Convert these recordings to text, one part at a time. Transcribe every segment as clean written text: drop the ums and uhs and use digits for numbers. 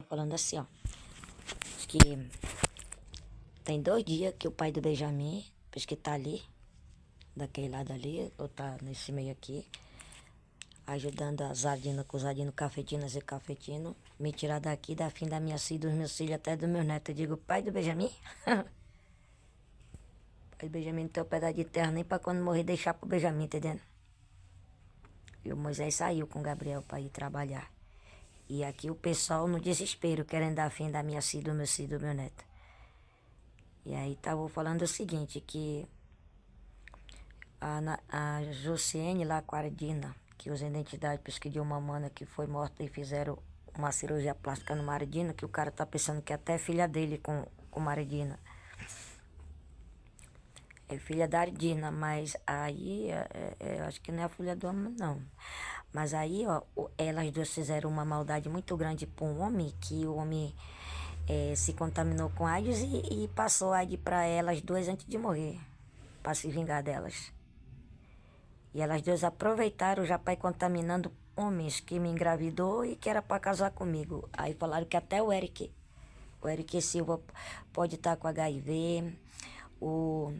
falando assim, ó. Acho que tem 2 dias que o pai do Benjamin, acho que tá ali, daquele lado ali, ou tá nesse meio aqui, ajudando a Zardina com o Zardino Cafetinas e Cafetino, me tirar daqui, da fim da minha filha, dos meus filhos, até do meu neto. Eu digo, pai do Benjamin? Pai do Benjamin não tem um pedaço de terra nem pra quando morrer deixar pro Benjamin, entendendo? E o Moisés saiu com o Gabriel pra ir trabalhar. E aqui o pessoal no desespero, querendo dar fim da minha filha, do meu filho, do meu neto. E aí tava falando o seguinte, que a Josiane lá com a Ardina, que usa identidade, pesquisou uma mana que foi morta e fizeram uma cirurgia plástica no Maridina, que o cara tá pensando que até é filha dele com Maridina. É filha da Ardina, mas aí, acho que não é a filha do homem, não. Mas aí, ó, elas duas fizeram uma maldade muito grande para um homem, que o homem se contaminou com AIDS e passou AIDS para elas duas antes de morrer, para se vingar delas. E elas duas aproveitaram já para ir contaminando homens que me engravidou e que era para casar comigo. Aí falaram que até o Eric Silva pode estar com HIV, o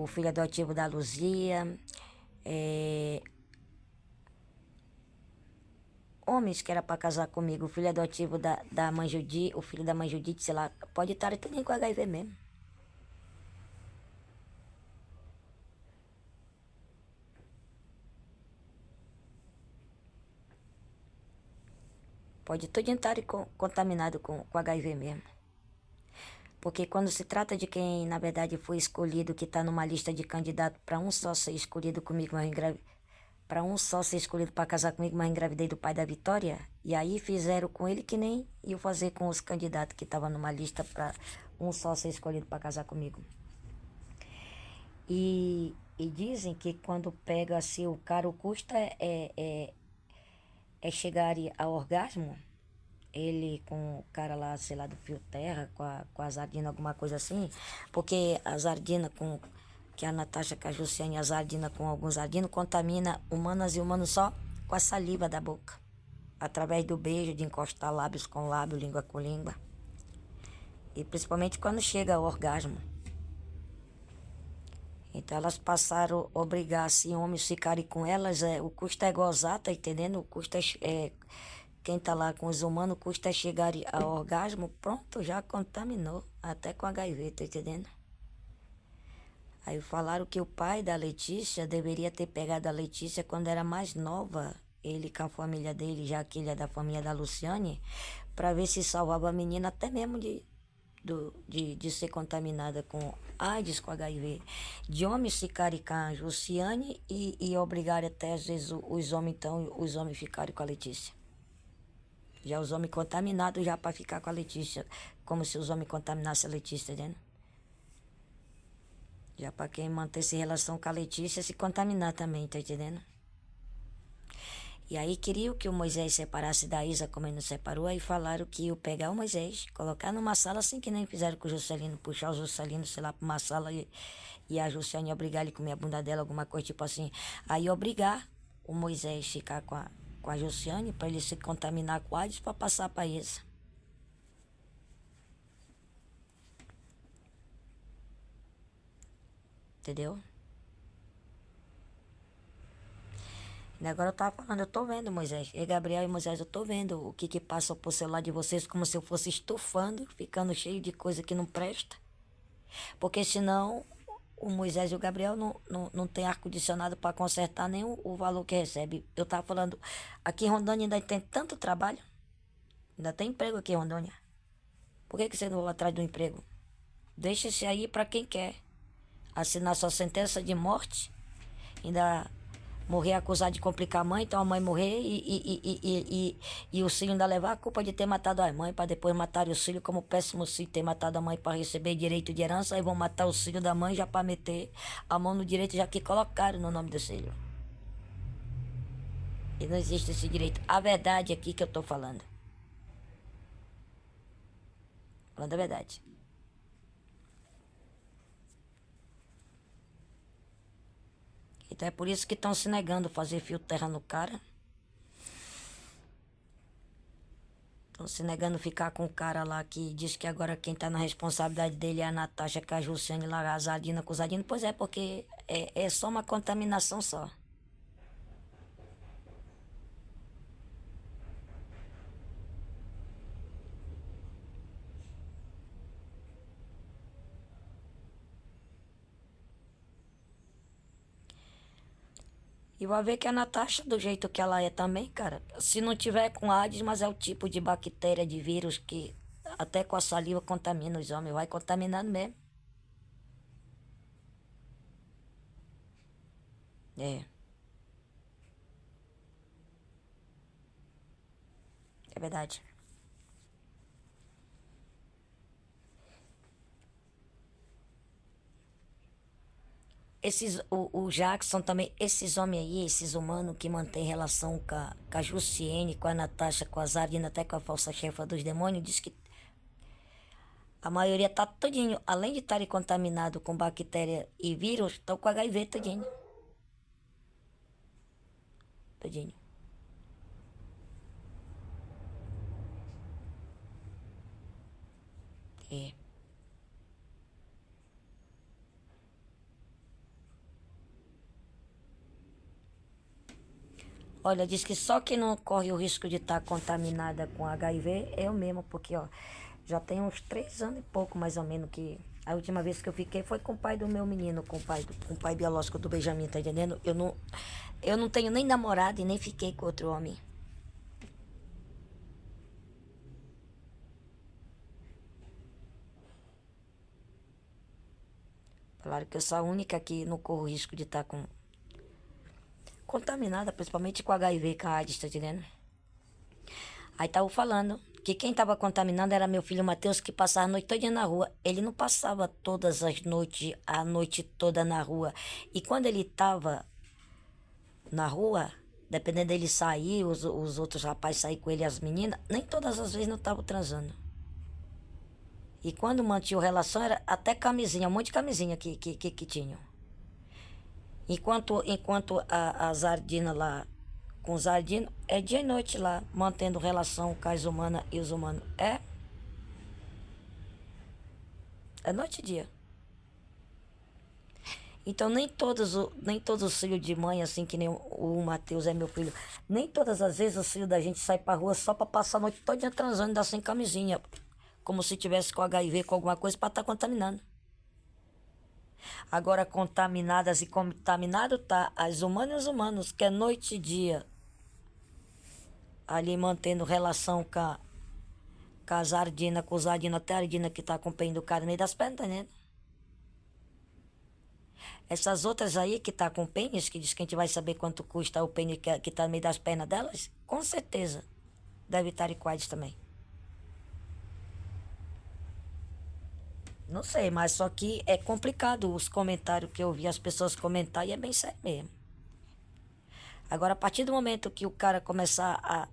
filho adotivo da Luzia, homens que era para casar comigo, o filho adotivo da mãe Judite, o filho da mãe Judite, sei lá, pode estar tudo com HIV mesmo. Pode tudo estar contaminado com HIV mesmo. Porque quando se trata de quem, na verdade, foi escolhido, que está numa lista de candidatos para um só ser escolhido comigo, mas para um só ser escolhido para casar comigo, mas engravidei do pai da Vitória, e aí fizeram com ele que nem iam fazer com os candidatos que estavam numa lista para um só ser escolhido para casar comigo. E dizem que quando pega assim o cara, o custo é chegar ao orgasmo. Ele com o cara lá, sei lá, do Fio Terra, com a Zardina, alguma coisa assim. Porque a Zardina com... Que a Natasha, com a Jussiane, a Zardina com alguns Zardinos, contamina humanas e humanos só com a saliva da boca. Através do beijo, de encostar lábios com lábio, língua com língua. E principalmente quando chega ao orgasmo. Então elas passaram a obrigar assim, homens ficarem com elas, o custo é gozar, tá entendendo? O custo quem tá lá com os humanos, o custo é chegar ao orgasmo, pronto, já contaminou, até com HIV, tá entendendo? Aí falaram que o pai da Letícia deveria ter pegado a Letícia quando era mais nova, ele com a família dele, já que ele é da família da Luciane, para ver se salvava a menina até mesmo de ser contaminada com AIDS, com HIV, de homens ficarem com a Luciane e obrigarem até às vezes os homens ficarem com a Letícia. Já os homens contaminados já para ficar com a Letícia, como se os homens contaminassem a Letícia, tá entendendo? Já para quem manter-se relação com a Letícia se contaminar também, tá entendendo? E aí queriam que o Moisés separasse da Isa, como ele não separou, aí falaram que iam pegar o Moisés, colocar numa sala assim que nem fizeram com o Juscelino, puxar o Juscelino, sei lá, para uma sala e a Juscelino obrigar ele a comer a bunda dela, alguma coisa tipo assim. Aí obrigar o Moisés a ficar com a Juscelino para ele se contaminar com a AIDS para passar para Isa. Entendeu? E agora eu tava falando, eu tô vendo, Moisés. E Gabriel e Moisés, eu tô vendo o que passa por celular de vocês, como se eu fosse estufando, ficando cheio de coisa que não presta. Porque senão o Moisés e o Gabriel não tem ar-condicionado para consertar nem o valor que recebe. Eu tava falando, aqui em Rondônia ainda tem tanto trabalho, ainda tem emprego aqui em Rondônia. Por que você não vai atrás do emprego? Deixa esse aí para quem quer. Assinar sua sentença de morte, ainda morrer acusado de complicar a mãe, então a mãe morrer e o filho ainda levar a culpa de ter matado a mãe, para depois matar o filho, como péssimo filho ter matado a mãe para receber direito de herança, aí vão matar o filho da mãe já para meter a mão no direito já que colocaram no nome do filho. E não existe esse direito. A verdade aqui que eu tô falando. Falando a verdade. Então é por isso que estão se negando a fazer fio terra no cara. Estão se negando a ficar com o cara lá que diz que agora quem tá na responsabilidade dele é a Natasha, que a Jussiane lá, a Zardina com o Zardino. Pois é, porque é só uma contaminação só. E vai ver que a Natasha, do jeito que ela é também, cara, se não tiver com AIDS, mas é o tipo de bactéria, de vírus que até com a saliva contamina os homens, vai contaminando mesmo. É, é verdade. O Jackson também, esses homens aí, esses humanos que mantêm relação com a Jussiene, com a Natasha, com a Zarina, até com a falsa chefa dos demônios, diz que a maioria tá todinho, além de estarem contaminados com bactéria e vírus, estão com HIV todinho. Todinho. É. Olha, diz que só quem não corre o risco de estar contaminada com HIV é eu mesmo, porque, ó, já tem uns 3 anos e pouco, mais ou menos, que a última vez que eu fiquei foi com o pai do meu menino, com o pai biológico do Benjamin, tá entendendo? Eu não tenho nem namorado e nem fiquei com outro homem. Claro que eu sou a única que não corro risco de estar contaminada, principalmente com HIV, com a AIDS, tá entendendo? Aí tava falando que quem tava contaminando era meu filho Matheus, que passava a noite toda na rua. Ele não passava todas as noites, a noite toda na rua. E quando ele tava na rua, dependendo dele sair, os outros rapazes sair com ele, as meninas, nem todas as vezes não estavam transando. E quando mantinha relação, era até camisinha, um monte de camisinha que tinham. Enquanto a Zardina lá, com o Zardino, é dia e noite lá, mantendo relação com as humanas e os humanos. É noite e dia. Então nem todos os filhos de mãe, assim que nem o Matheus é meu filho, nem todas as vezes os filhos da gente sai pra rua só pra passar a noite toda transando, ainda sem camisinha. Como se tivesse com HIV, com alguma coisa pra estar contaminando. Agora contaminadas e contaminado tá as humanas e os humanos, que é noite e dia. Ali mantendo relação com a Zardina, com o Zardino, até a Ardina que tá com o pênis do cara no meio das pernas, tá entendendo? Essas outras aí que tá com pênis, que diz que a gente vai saber quanto custa o pênis que tá no meio das pernas delas, com certeza deve estar com AIDS também. Não sei, mas só que é complicado os comentários que eu vi as pessoas comentar e é bem sério mesmo. Agora, a partir do momento que o cara começar a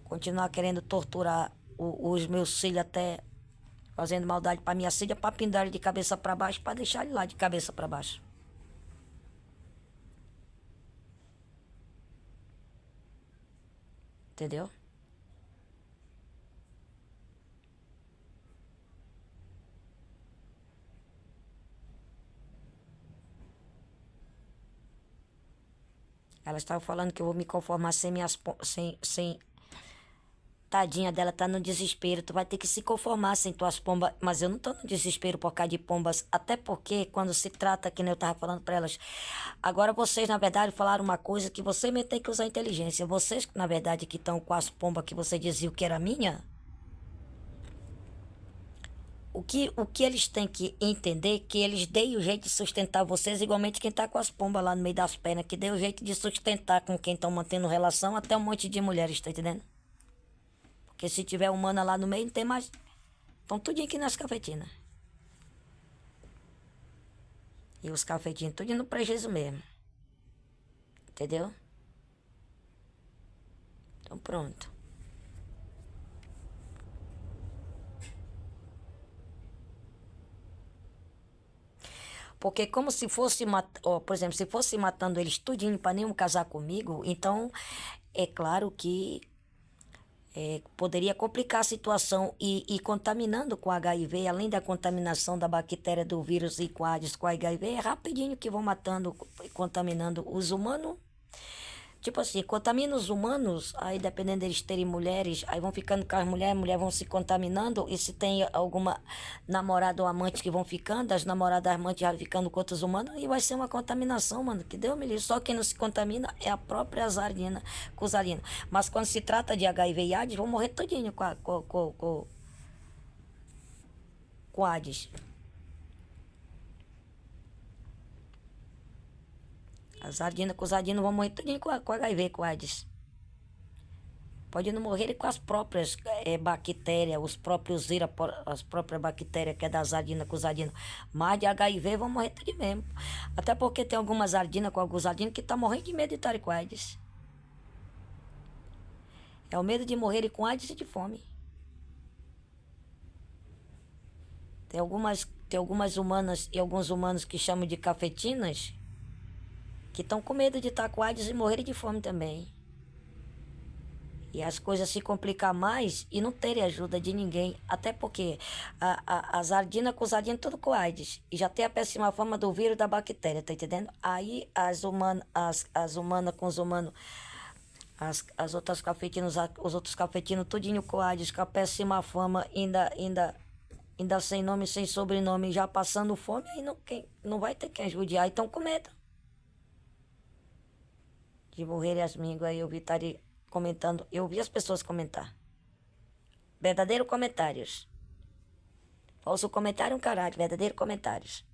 continuar querendo torturar os meus filhos até fazendo maldade pra minha filha, pra pendar ele de cabeça pra baixo, pra deixar ele lá de cabeça pra baixo. Entendeu? Elas estavam falando que eu vou me conformar sem minhas sem tadinha dela tá no desespero. Tu vai ter que se conformar sem tuas pombas. Mas eu não tô no desespero por causa de pombas. Até porque, quando se trata, que nem eu tava falando pra elas. Agora vocês, na verdade, falaram uma coisa que você mesmo tem que usar inteligência. Vocês, na verdade, que estão com as pombas que você dizia que era minha. O que eles têm que entender é que eles deem o jeito de sustentar vocês, igualmente quem tá com as pombas lá no meio das pernas, que deu o jeito de sustentar com quem estão mantendo relação até um monte de mulheres, tá entendendo? Porque se tiver humana lá no meio, não tem mais. Estão tudinho aqui nas cafetinas. E os cafetinhos tudo no prejuízo mesmo. Entendeu? Então pronto. Porque como se fosse, por exemplo, se fosse matando eles tudinho para nenhum casar comigo, então é claro que Poderia complicar a situação e contaminando com HIV, além da contaminação da bactéria do vírus e com HIV, é rapidinho que vão matando e contaminando os humanos. Tipo assim, contamina os humanos, aí dependendo deles terem mulheres, aí vão ficando com as mulheres vão se contaminando, e se tem alguma namorada ou amante que vão ficando, as namoradas amantes já ficando com outros humanos, aí vai ser uma contaminação, mano, que Deus me livre. Só quem não se contamina é a própria azarina, cusarina. Mas quando se trata de HIV e AIDS, vão morrer todinho com AIDS. As sardinas com os sardinos vão morrer tudinho com HIV, com AIDS. Pode não morrer com as próprias bactérias, os próprios vírus, as próprias bactérias que é da sardina com sardina. Mas de HIV vão morrer tudo mesmo. Até porque tem algumas sardinas com alguns sardinos que estão morrendo de medo de estarem com AIDS. É o medo de morrerem com AIDS e de fome. Tem algumas humanas e alguns humanos que chamam de cafetinas, que estão com medo de estar com AIDS e morrerem de fome também. E as coisas se complicar mais e não terem ajuda de ninguém. Até porque a sardina com sardina tudo com AIDS. E já tem a péssima fama do vírus da bactéria, tá entendendo? Aí as humanas com os humanos, as outras cafetinas, os outros cafetinos, tudinho com AIDS, com a péssima fama, ainda sem nome, sem sobrenome, já passando fome, aí não vai ter quem ajudar. Então com medo de morrer as mínguas. Aí eu vi comentando, eu vi as pessoas comentar. Verdadeiro comentários. Falso comentário um caralho, verdadeiro comentários.